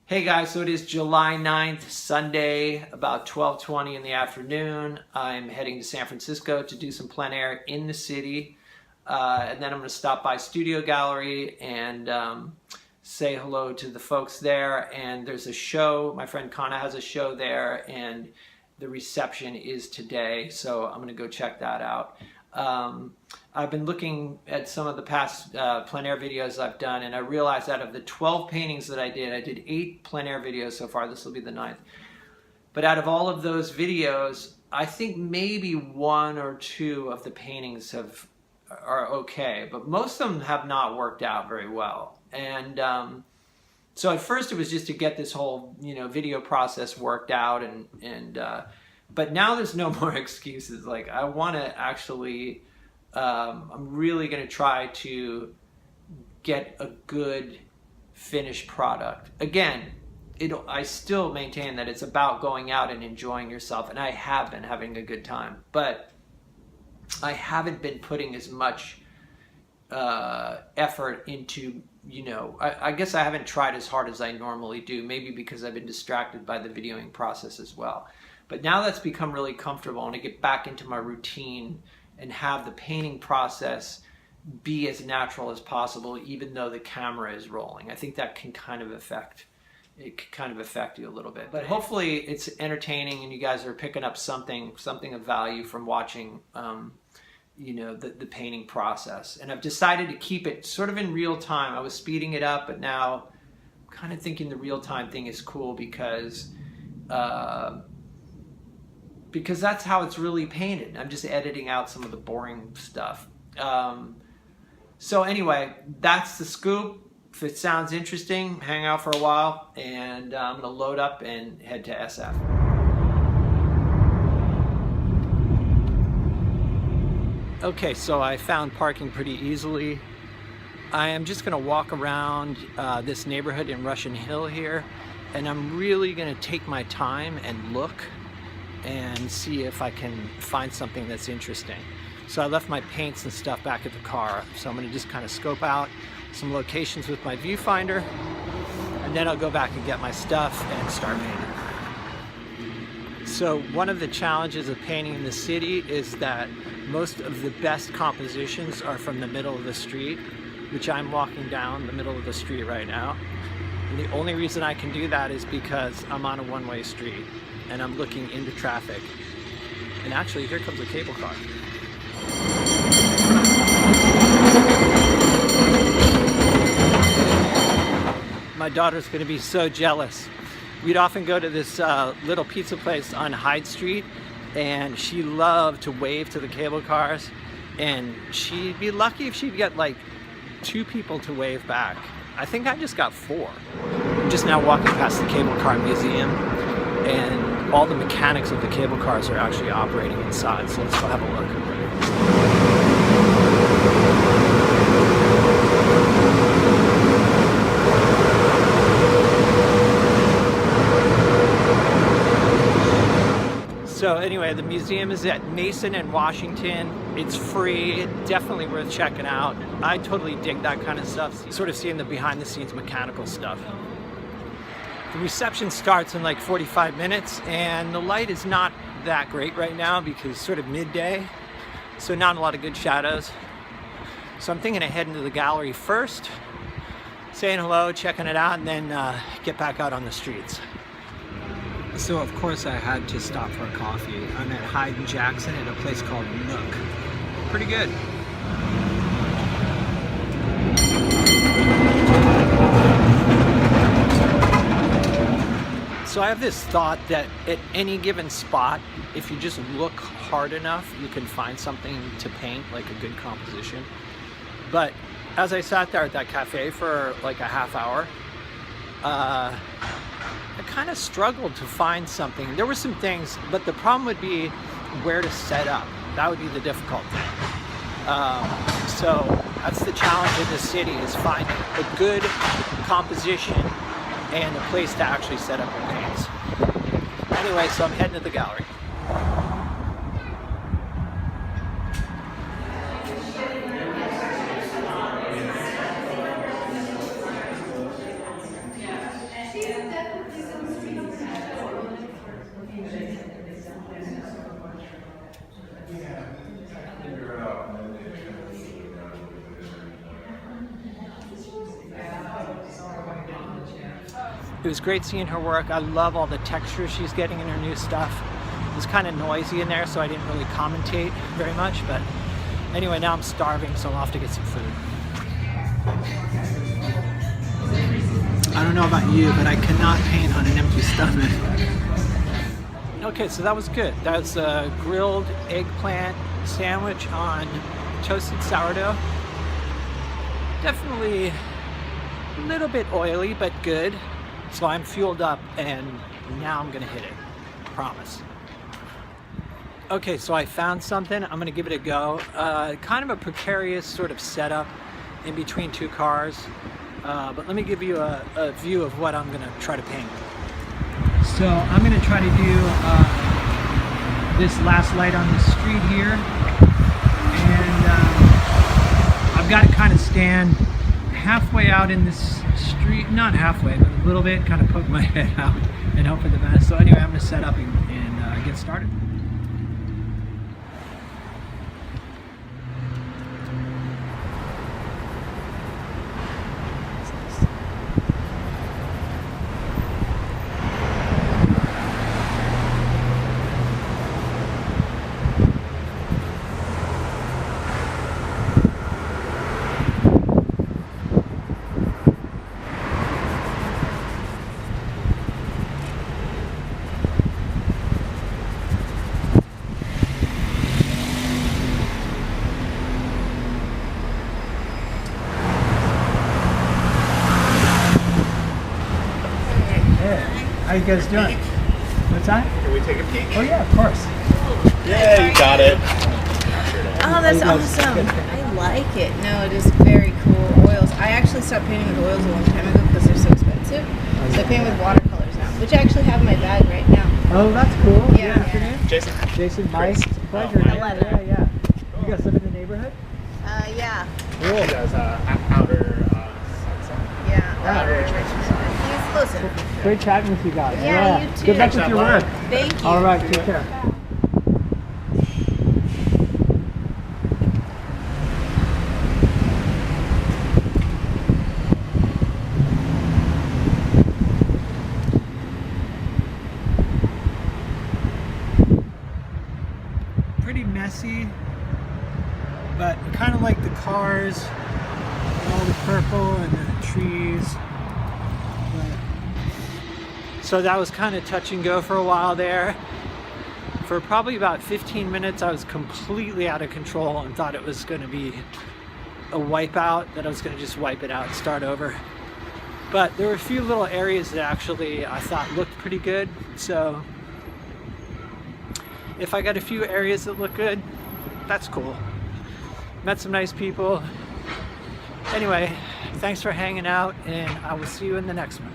Hey guys, so it is July 9th, Sunday, about 12:20 in the afternoon. I'm heading to San Francisco to do some plein air in the city. And then I'm going to stop by Studio Gallery and say hello to the folks there. And there's a show, my friend Kana has a show there, and the reception is today, so I'm going to go check that out. I've been looking at some of the past plein air videos I've done, and I realized out of the 12 paintings that I did 8 plein air videos so far. This will be the 9th. But out of all of those videos, I think maybe 1 or 2 of the paintings are okay, but most of them have not worked out very well. And so at first it was just to get this whole video process worked out, but now there's no more excuses. Like, I want to actually, I'm really going to try to get a good finished product. Again, I still maintain that it's about going out and enjoying yourself, and I have been having a good time, but I haven't been putting as much effort into, I guess I haven't tried as hard as I normally do, maybe because I've been distracted by the videoing process as well. But now that's become really comfortable, and I get back into my routine and have the painting process be as natural as possible, even though the camera is rolling. I think that can kind of affect you a little bit. But hopefully it's entertaining and you guys are picking up something of value from watching the painting process. And I've decided to keep it sort of in real time. I was speeding it up, but now I'm kind of thinking the real time thing is cool because that's how it's really painted. I'm just editing out some of the boring stuff. So anyway, that's the scoop. If it sounds interesting, hang out for a while, and I'm going to load up and head to SF. Okay, so I found parking pretty easily. I am just going to walk around this neighborhood in Russian Hill here, and I'm really going to take my time and look and see if I can find something that's interesting. So I left my paints and stuff back at the car, so I'm going to just kind of scope out some locations with my viewfinder, and then I'll go back and get my stuff and start painting. So one of the challenges of painting in the city is that most of the best compositions are from the middle of the street, which I'm walking down the middle of the street right now. And the only reason I can do that is because I'm on a one-way street and I'm looking into traffic. And actually, here comes a cable car. My daughter's gonna be so jealous. We'd often go to this little pizza place on Hyde Street, and she loved to wave to the cable cars, and she'd be lucky if she'd get like 2 people to wave back. I think I just got 4. I'm just now walking past the cable car museum, and all the mechanics of the cable cars are actually operating inside, so let's go have a look. So anyway, the museum is at Mason and Washington. It's free, definitely worth checking out. I totally dig that kind of stuff, sort of seeing the behind the scenes mechanical stuff. The reception starts in like 45 minutes, and the light is not that great right now because it's sort of midday, so not a lot of good shadows. So I'm thinking of heading to the gallery first, saying hello, checking it out, and then get back out on the streets. So of course I had to stop for a coffee. I'm at Hyde and Jackson at a place called Nook. Pretty good. So I have this thought that at any given spot, if you just look hard enough, you can find something to paint, like a good composition. But as I sat there at that cafe for like a half hour, I kind of struggled to find something. There were some things, but the problem would be where to set up. That would be the difficult thing. So that's the challenge in the city, is finding a good composition and a place to actually set up your paints. Anyway, so I'm heading to the gallery. It was great seeing her work. I love all the textures she's getting in her new stuff. It was kind of noisy in there, so I didn't really commentate very much, but anyway, now I'm starving, so I'll have to get some food. I don't know about you, but I cannot paint on an empty stomach. Okay, so that was good. That was a grilled eggplant sandwich on toasted sourdough. Definitely a little bit oily, but good. So I'm fueled up and now I'm gonna hit it, promise. Okay, so I found something, I'm gonna give it a go. Kind of a precarious sort of setup in between two cars, but let me give you a view of what I'm gonna try to paint. So I'm gonna try to do this last light on the street here, and I've got to kind of stand halfway out in this street, not halfway, but a little bit, kind of poke my head out and hope for the best. So anyway, I'm going to set up and get started. How you guys doing? What's that? Can we take a peek? Oh yeah, of course. Yeah, you got it. Oh, that's awesome. I like it. No, it is very cool. Oils. I actually stopped painting with oils a long time ago because they're so expensive. So I paint with watercolors now, which I actually have in my bag right now. Oh, that's cool. Yeah. What's your name? Jason. Jason, Mike. It's a pleasure. Mike. Yeah. You guys live in the neighborhood? Yeah. Cool. He does outer sunset. Yeah. Outer Richmond. Listen. Great chatting with you guys. Yeah, you too. Good luck with your work. Thank you. All right, take care. Pretty messy, but I kind of like the cars, all the purple and the trees. So that was kind of touch and go for a while there. For probably about 15 minutes, I was completely out of control and thought it was going to be a wipeout, that I was going to just wipe it out and start over. But there were a few little areas that actually I thought looked pretty good. So if I got a few areas that look good, that's cool. Met some nice people. Anyway, thanks for hanging out, and I will see you in the next one.